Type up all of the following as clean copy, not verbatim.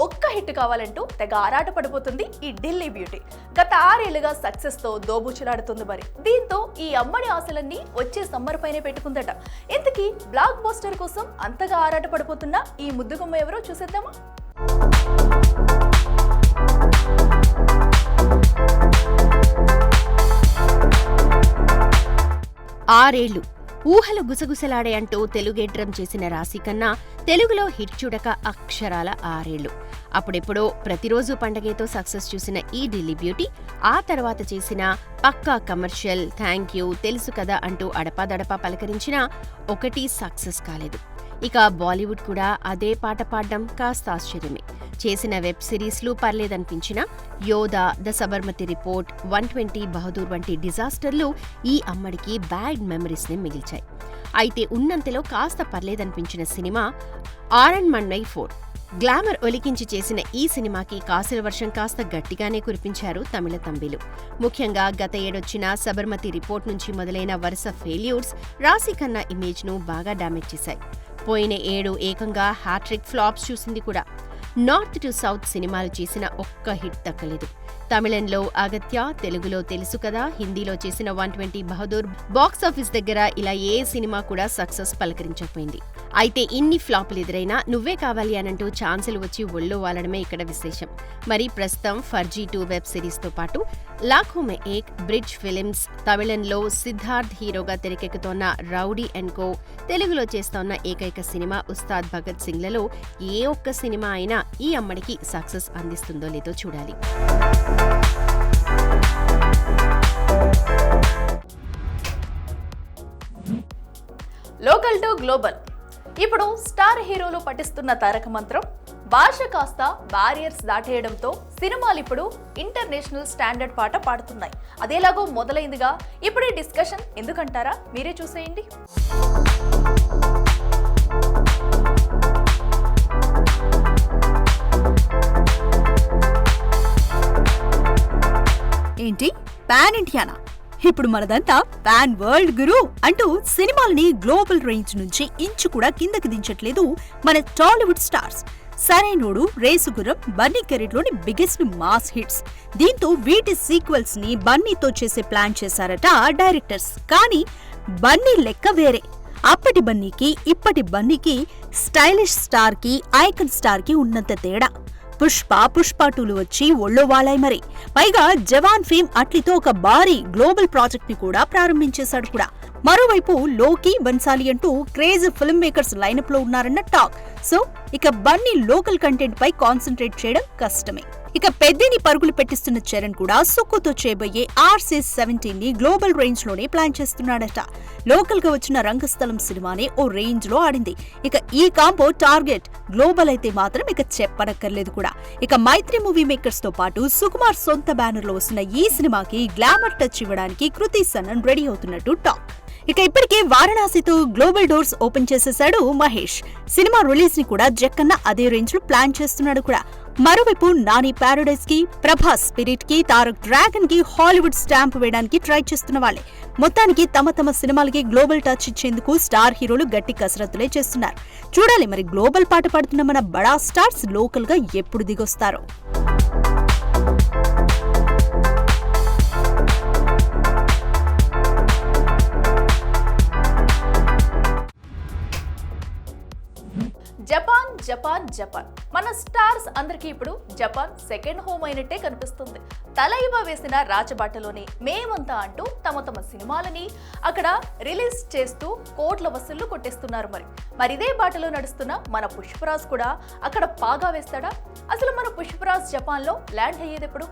ఒక్క హిట్ కావాలంటూ తెగ ఆరాట పడిపోతుంది ఈ ఢిల్లీ బ్యూటీ. గత 6 ఏళ్లుగా సక్సెస్ తో దోబుచులాడుతుంది. మరి దీంతో ఈ అమ్మడి ఆశలన్నీ వచ్చే సమ్మర్ పైనే పెట్టుకుందట. ఇంతకీ బ్లాక్ బస్టర్ కోసం అంతగా ఆరాట పడిపోతున్న ఈ ముద్దుగుమ్మ ఎవరో చూసేద్దామా? ఆరేళ్లు ఊహలు గుసగుసలాడే అంటూ తెలుగేట్రం చేసిన రాశిఖన్నా తెలుగులో హిట్ చూడక అక్షరాల 6 ఏళ్లు. అప్పుడెప్పుడో ప్రతిరోజు పండగేతో సక్సెస్ చూసిన ఈ ఢిల్లీ బ్యూటీ ఆ తర్వాత చేసిన పక్కా కమర్షియల్, థ్యాంక్ యూ, తెలుసు కదా అంటూ అడపాదడపా పలకరించినా ఒకటి సక్సెస్ కాలేదు. ఇక బాలీవుడ్ కూడా అదే పాట పాడడం కాస్త ఆశ్చర్యమే. చేసిన వెబ్ సిరీస్లు పర్లేదనిపించినా యోధా, ద సబర్మతి రిపోర్ట్, 120 బహదూర్ వంటి డిజాస్టర్లు ఈ అమ్మడికి బ్యాడ్ మెమరీస్ ని మిగిల్చాయి. అయితే ఉన్నంతలో కాస్త పర్లేదనిపించిన సినిమా ఆరంమన్మై 4. గ్లామర్ ఒలికించి చేసిన ఈ సినిమాకి కాసుల వర్షం కాస్త గట్టిగానే కురిపించారు తమిళ తంబిలు. ముఖ్యంగా గత ఏడొచ్చిన సబర్మతి రిపోర్ట్ నుంచి మొదలైన వరుస ఫెయిల్యూర్స్ రాశిఖన్నా ఇమేజ్ ను బాగా డామేజ్ చేశాయి. పోయిన 7 ఏకంగా హ్యాట్రిక్ ఫ్లాప్స్ చూసింది కూడా. నార్త్ టు సౌత్ సినిమాలు చేసిన ఒక్క హిట్ దక్కలేదు. తమిళంలో అగత్య, తెలుగులో తెలుసు కదా, హిందీలో చేసిన 120 బహదూర్ బాక్సాఫీస్ దగ్గర ఇలా ఏ సినిమా కూడా సక్సెస్ పలకరించకపోయింది. అయితే ఇన్ని ఫ్లాపులు ఎదురైనా నువ్వే కావాలి అనంటూ ఛాన్సులు వచ్చి ఒళ్ళో వాలడమే ఇక్కడ విశేషం. మరి ప్రస్తుతం ఫర్జీ 2 వెబ్ సిరీస్ తో పాటు లాఖో మే ఏక్, బ్రిడ్జ్ ఫిలిమ్స్, తమిళంలో సిద్ధార్థ్ హీరోగా తెరకెక్కుతోన్న రౌడీ అండ్ కో, తెలుగులో చేస్తోన్న ఏకైక సినిమా ఉస్తాద్ భగత్ సింగ్ లలో ఏ ఒక్క సినిమా అయినా ఈ అమ్మడికి సక్సెస్ అందిస్తుందో లేదో చూడాలి. Local to global. ఇప్పుడు స్టార్ హీరోలు పఠిస్తున్న తారక మంత్రం భాష కాస్త బ్యారియర్స్ దాటేయడంతో సినిమాలు ఇప్పుడు ఇంటర్నేషనల్ స్టాండర్డ్ పాట పాడుతున్నాయి. అదేలాగో మొదలైందిగా ఇప్పుడు ఈ డిస్కషన్ ఎందుకంటారా? మీరే చూసేయండి. ఏంటి పాన్ ఇండియానా? ఇప్పుడు మనదంతా పాన్ వరల్డ్ గురు అంటూ సినిమాలని గ్లోబల్ రేంజ్ నుంచి ఇంచు కూడా కిందకి దించట్లేదు మన టాలీవుడ్ స్టార్స్. సరైనోడు, రేసుగుర్రం, బన్నీ కెరీర్లోని బిగ్గెస్ట్ మాస్ హిట్స్. దీంతో వీటి సీక్వెల్స్ ని బన్నీతో చేసే ప్లాన్ చేశారట డైరెక్టర్స్. కానీ బన్నీ లెక్క వేరే. అప్పటి బన్నీకి ఇప్పటి బన్నీకి, స్టైలిష్ స్టార్ కి, ఐకన్ స్టార్ కి ఉన్నంత తేడా. పుష్ప 2 వచ్చి ఒళ్ళో వాలాయి. మరి పైగా జవాన్ ఫేమ్ అట్లితో ఒక భారీ గ్లోబల్ ప్రాజెక్ట్ ని కూడా ప్రారంభించేశాడు కూడా. మరోవైపు లోకీ, బన్సాలి అంటూ క్రేజ్ ఫిల్మ్ మేకర్స్ లైనప్ లో ఉన్నారన్న టాక్. సో ఇక బన్నీ లోకల్ కంటెంట్ పై కాన్సన్ట్రేట్ చేయడం కష్టమే. ఇక పెద్దిని పరుగులు పెట్టిస్తున్న చరణ్ కూడా సుక్కుతో చేయబోయే RC-17 ని గ్లోబల్ రేంజ్ లోనే ప్లాన్ చేస్తున్నాడట. లోకల్ గా వచ్చిన రంగస్థలం సినిమానే ఓ రేంజ్ లో ఆడింది. ఇక ఈ కాంబో టార్గెట్ గ్లోబల్ అయితే మాత్రం ఇక చెప్పనక్కర్లేదు కూడా. ఇక మైత్రి మూవీ మేకర్స్ తో పాటు సుకుమార్ సొంత బ్యానర్ లో వస్తున్న ఈ సినిమాకి గ్లామర్ టచ్ ఇవ్వడానికి కృతి సనన్ రెడీ అవుతున్నట్టు టాక్. ఇక ఇప్పటికే వారణాసితో గ్లోబల్ డోర్స్ ఓపెన్ చేసేశాడు మహేష్. సినిమా రిలీజ్ ని కూడా జక్కన్న అదే రేంజ్ లో ప్లాన్ చేస్తున్నాడు కూడా. మరోవైపు నాని ప్యారడైజ్ కి, ప్రభాస్ స్పిరిట్ కి, తారక్ డ్రాగన్ కి హాలీవుడ్ స్టాంప్ వేయడానికి ట్రై చేస్తున్న వాళ్ళే. మొత్తానికి తమ సినిమాలకి గ్లోబల్ టచ్ ఇచ్చేందుకు స్టార్ హీరోలు గట్టి కసరత్తులే చేస్తున్నారు. చూడాలి మరి గ్లోబల్ పాట పాడుతున్న మన బడా స్టార్స్ లోకల్ గా ఎప్పుడు దిగొస్తారో. Japan Japan Japan. మన స్టార్స్ అందరికీ ఇప్పుడు జపాన్ సెకండ్ హోమ్ అయినట్టే కనిపిస్తుంది. తలైవ వేసిన రాచబాటలోనే మేమంతా అంటూ తమ సినిమాలని అక్కడ రిలీజ్ చేస్తూ కోట్ల వసూళ్లు కొట్టేస్తున్నారు. మరి ఇదే బాటలో నడుస్తున్న మన పుష్పరాజ్ కూడా అక్కడ పాగా వేస్తాడా? అసలు మన పుష్పరాజ్ జపాన్ లో ల్యాండ్ అయ్యేది ఎప్పుడు?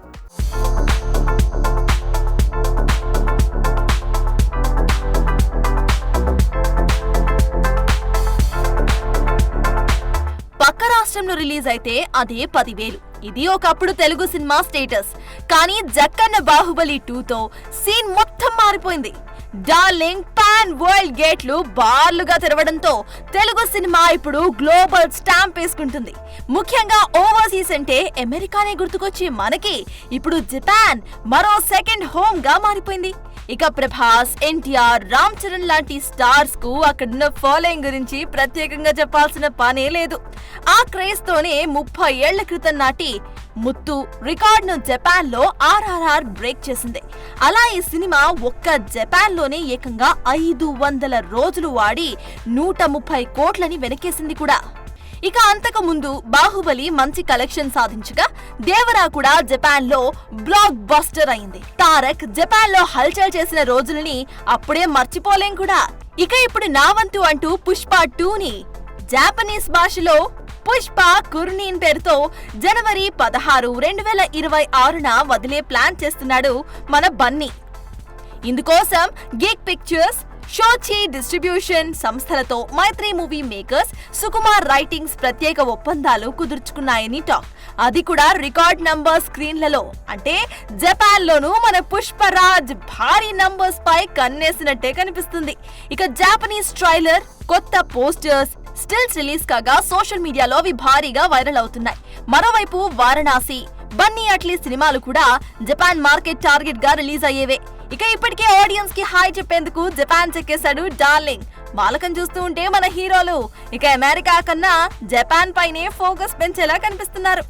పక్క రాష్ట్రంలో రిలీజ్ అయితే అదే 10,000. ఇది ఒకప్పుడు తెలుగు సినిమా స్టేటస్. కానీ జక్కన్న బాహుబలి 2తో సీన్ మొత్తం మారిపోయింది. డార్లింగ్ పాన్ వరల్డ్ గేట్లు బార్లుగా తెరవడంతో తెలుగు సినిమా ఇప్పుడు గ్లోబల్ స్టాంప్ వేసుకుంటుంది. ముఖ్యంగా ఓవర్సీస్ అంటే అమెరికానే గుర్తుకొచ్చి మనకి ఇప్పుడు జపాన్ మరో సెకండ్ హోమ్ గా మారిపోయింది. ఇక ప్రభాస్, ఎన్టీఆర్, రామ్ చరణ్ లాంటి స్టార్స్ కు అక్కడున్న ఫాలోయింగ్ గురించి ప్రత్యేకంగా చెప్పాల్సిన పనే లేదు. ఆ క్రేజ్ తోనే 30 ఏళ్ల క్రితం నాటి ముత్తు రికార్డ్ ను జపాన్ లో RRR బ్రేక్ చేసింది. అలా ఈ సినిమా ఒక్క జపాన్ లోనే ఏకంగా 500 రోజులు వాడి 130 కోట్లని వెనకేసింది కూడా. ఇక అంతకు ముందు బాహుబలి మంచి కలెక్షన్ సాధించగా దేవరా కూడా జపాన్ లో బ్లాక్ బస్టర్ అయింది. తారక్ జపాన్ లో హల్చల్ చేసిన రోజులని అప్పుడే మర్చిపోలేం కూడా. ఇక ఇప్పుడు నా వంతు అంటూ పుష్ప 2ని జాపనీస్ భాషలో పుష్ప కుర్నీన్ పేరుతో జనవరి 16, 2026న వదిలే ప్లాన్ చేస్తున్నాడు మన బన్నీ. ఇందుకోసం గిగ్ పిక్చర్స్, షోచి డిస్ట్రిబ్యూషన్ సంస్థలతో మైత్రి మూవీ మేకర్స్, సుకుమార్ రైటింగ్స్ ప్రత్యేక ఒప్పందాలు కుదుర్చుకున్నాయని టాక్. అది కూడా రికార్డ్ నంబర్ స్క్రీన్లలో. అంటే జపాన్ లోనూ మన పుష్పరాజ్ భారీ నంబర్స్ పై కన్నేసినట్టే కనిపిస్తుంది. ఇక జాపనీస్ ట్రైలర్, కొత్త పోస్టర్స్, స్టిల్స్ రిలీజ్ కాగా సోషల్ మీడియాలో అవి భారీగా వైరల్ అవుతున్నాయి. మరోవైపు వారణాసి, బన్నీ అట్లీ సినిమాలు కూడా జపాన్ మార్కెట్ టార్గెట్ గా రిలీజ్ అయ్యేవే. ఇక ఇప్పటికే ఆడియన్స్ కి హాయ్ చెప్పేందుకు జపాన్ చెక్కేశాడు డార్లింగ్. బాలకం చూస్తూ ఉంటే మన హీరోలు ఇక అమెరికా కన్నా జపాన్ పైనే ఫోకస్ పెంచేలా కనిపిస్తున్నారు.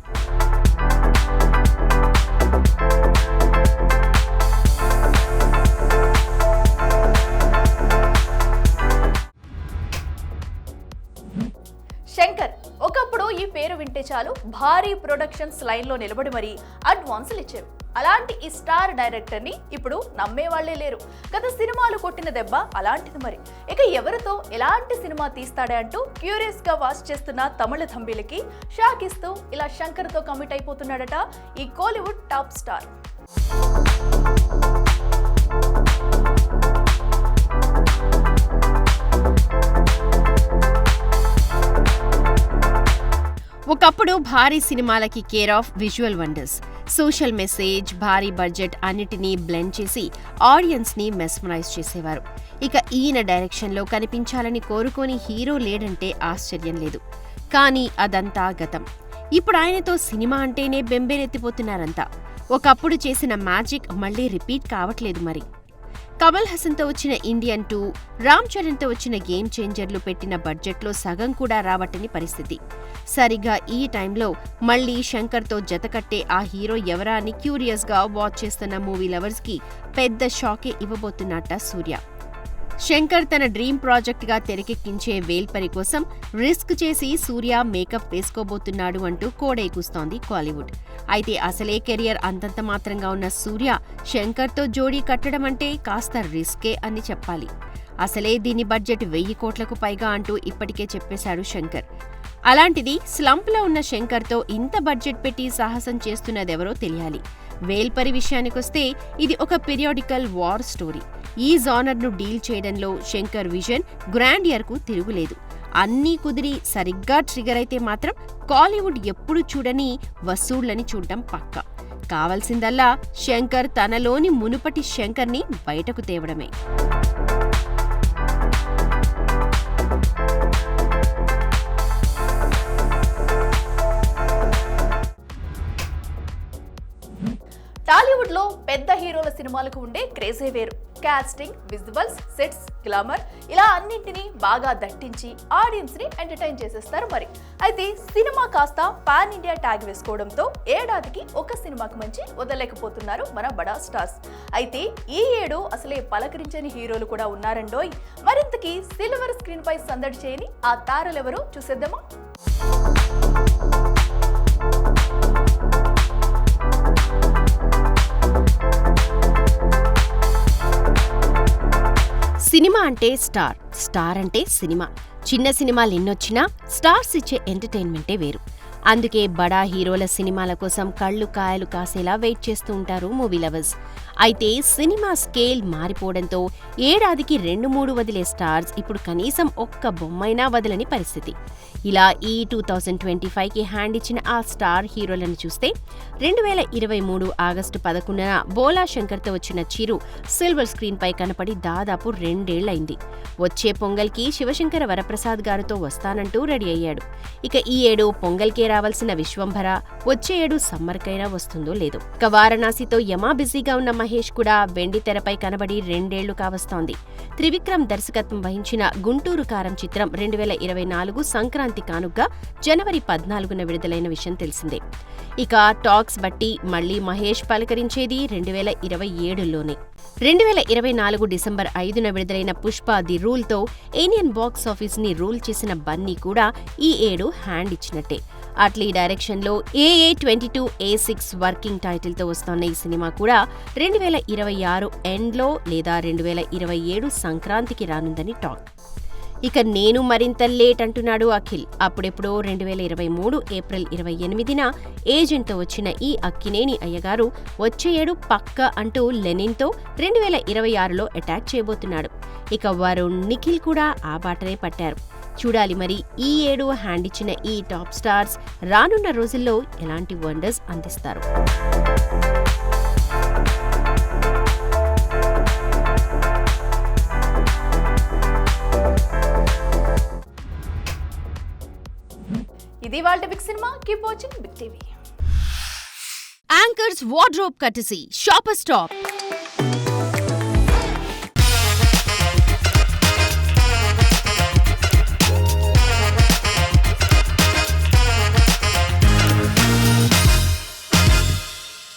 శంకర్ ఒకప్పుడు ఈ పేరు వింటే చాలు భారీ ప్రొడక్షన్స్ లైన్ లో నిలబడి మరీ అడ్వాన్సులు ఇచ్చేవి. అలాంటి ఈ స్టార్ డైరెక్టర్ ని ఇప్పుడు నమ్మేవాళ్లే లేరు. గత సినిమాలు కొట్టిన దెబ్బ అలాంటిది మరి. ఇక ఎవరితో ఎలాంటి సినిమా తీస్తాడే అంటూ క్యూరియస్ గా వాచ్ చేస్తున్న తమిళ తంబిలకి షాక్ ఇస్తూ ఇలా శంకర్ తో కమిట్ అయిపోతున్నాడట ఈ కోలీవుడ్ టాప్ స్టార్. ఒకప్పుడు భారీ సినిమాలకి care of visual wonders, social message, భారీ బడ్జెట్ అన్నిటినీ బ్లెండ్ చేసి ఆడియన్స్ ని మెస్మరైజ్ చేసేవారు. ఇక ఈయన డైరెక్షన్ లో కనిపించాలని కోరుకోని హీరో లేడంటే ఆశ్చర్యం లేదు. కానీ అదంతా గతం. ఇప్పుడు ఆయనతో సినిమా అంటేనే బెంబేలెత్తిపోతున్నారంతా. ఒకప్పుడు చేసిన మ్యాజిక్ మళ్లీ రిపీట్ కావట్లేదు మరి. కమల్ హాసన్ తో వచ్చిన ఇండియన్ 2, రామ్ చరణ్ తో వచ్చిన గేమ్ చేంజర్లు పెట్టిన బడ్జెట్లో సగం కూడా రావట్టని పరిస్థితి. సరిగ్గా ఈ టైంలో మళ్లీ శంకర్ తో జతకట్టే ఆ హీరో ఎవరా అని క్యూరియస్ గా వాచ్ చేస్తున్న మూవీ లవర్స్ కి పెద్ద షాకే ఇవ్వబోతున్నట్ట సూర్య. శంకర్ తన డ్రీమ్ ప్రాజెక్ట్ గా తెరకెక్కించే వేల్పరి కోసం రిస్క్ చేసి సూర్య మేకప్ వేసుకోబోతున్నాడు అంటూ కోడైకూస్తోంది కాలీవుడ్. అయితే అసలే కెరియర్ అంతంత మాత్రంగా ఉన్న సూర్య శంకర్ తో జోడీ కట్టడం అంటే కాస్త రిస్కే అని చెప్పాలి. అసలే దీని బడ్జెట్ 1000 కోట్లకు పైగా అంటూ ఇప్పటికే చెప్పేశాడు శంకర్. అలాంటిది స్లంప్ లో ఉన్న శంకర్ తో ఇంత బడ్జెట్ పెట్టి సాహసం చేస్తున్నదెవరో తెలియాలి. వేల్పరి విషయానికొస్తే ఇది ఒక పీరియాడికల్ వార్ స్టోరీ. ఈ జానర్ ను డీల్ చేయడంలో శంకర్ విజన్, గ్రాండియర్ కు తిరుగులేదు. అన్నీ కుదిరి సరిగ్గా ట్రిగర్ అయితే మాత్రం కాలీవుడ్ ఎప్పుడు చూడని వసూళ్లని చూడటం పక్కా. కావలసిందల్లా శంకర్ తనలోని మునుపటి శంకర్ ని బయటకు తేవడమే. టాలీవుడ్ లో పెద్ద హీరోల సినిమాలకు ఉండే క్రేజే వేరు. కాస్టింగ్, విజువల్స్, సెట్స్, గ్లామర్ ఇలా అన్నింటినీ బాగా దట్టించి ఆడియన్స్ ని ఎంటర్టైన్ చేసేస్తారు మరి. అయితే సినిమా కాస్త పాన్ ఇండియా ట్యాగ్ వేసుకోవడంతో ఏడాదికి ఒక సినిమాకు మంచి వదలలేకపోతున్నారు మన బడా స్టార్స్. అయితే ఈ ఏడు అసలే పలకరించని హీరోలు కూడా ఉన్నారండోయ్. మరింతకీ సిల్వర్ స్క్రీన్ పై సందడి చేయని ఆ తారలెవరో చూసేద్దామా? సినిమా అంటే స్టార్, స్టార్ అంటే సినిమా. చిన్న సినిమాలు ఎన్నొచ్చినా స్టార్స్ ఇచ్చే ఎంటర్టైన్మెంటే వేరు. అందుకే బడా హీరోల సినిమాల కోసం కళ్ళు కాయలు కాసేలా వెయిట్ చేస్తూ ఉంటారు మూవీ లవర్స్. అయితే సినిమా స్కేల్ మారిపోవడంతో ఏడాదికి 2-3 వదిలే స్టార్స్ ఇప్పుడు కనీసం ఒక్క బొమ్మైనా వదలని పరిస్థితి. ఇలా ఈ 2025కి హ్యాండ్ ఇచ్చిన ఆ స్టార్ హీరోలను చూస్తే 2023 ఆగస్టు 11న బోలా శంకర్తో వచ్చిన చిరు సిల్వర్ స్క్రీన్ పై కనపడి దాదాపు 2 ఏళ్లైంది. వచ్చే పొంగల్కి శివశంకర వరప్రసాద్ గారితో వస్తానంటూ రెడీ అయ్యాడు. ఇక ఈ ఏడు పొంగల్కే రావాల్సిన విశ్వంభర వచ్చే ఏడు సమ్మర్కైనా వస్తుందో లేదో. ఇక వారణాసితో యమా బిజీగా ఉన్న మహేష్ కూడా వెండి తెరపై కనబడి 2 ఏళ్లు కావస్తోంది. త్రివిక్రమ్ దర్శకత్వం వహించిన గుంటూరు కారం చిత్రం 2024 సంక్రాంతి కానుగ్గా జనవరి 14న విడుదలైన విషయం తెలిసిందే. ఇక టాక్స్ బట్టి మళ్లీ మహేష్ పలకరించేది 2027లోనే. 2024 డిసెంబర్ 5న విడుదలైన పుష్ప ది రూల్తో ఇండియన్ బాక్స్ ఆఫీస్ ని రూల్ చేసిన బన్నీ కూడా ఈ ఏడు హ్యాండ్ ఇచ్చినట్టే. అట్లీ డైరెక్షన్లో AA22A6 వర్కింగ్ టైటిల్తో వస్తోన్న ఈ సినిమా కూడా 2026 ఎండ్లో లేదా 2027 సంక్రాంతికి రానుందని టాక్. ఇక నేను మరింత లేట్ అంటున్నాడు అఖిల్. అప్పుడెప్పుడో 2023 ఏప్రిల్ 28న ఏజెంట్తో వచ్చిన ఈ అక్కినేని అయ్యగారు వచ్చే ఏడు పక్క అంటూ లెనిన్తో 2026లో అటాక్ చేయబోతున్నాడు. ఇక వరుణ్, నిఖిల్ కూడా ఆ బాటనే పట్టారు. చూడాలి మరి ఈ ఏడు హ్యాండ్ ఇచ్చిన ఈ టాప్ స్టార్స్ రానున్న రోజుల్లో ఎలాంటి వండర్స్ అందిస్తారు. ఇది వాళ్ళ big cinema. Keep watching big TV. Anchors wardrobe courtesy shopper stop.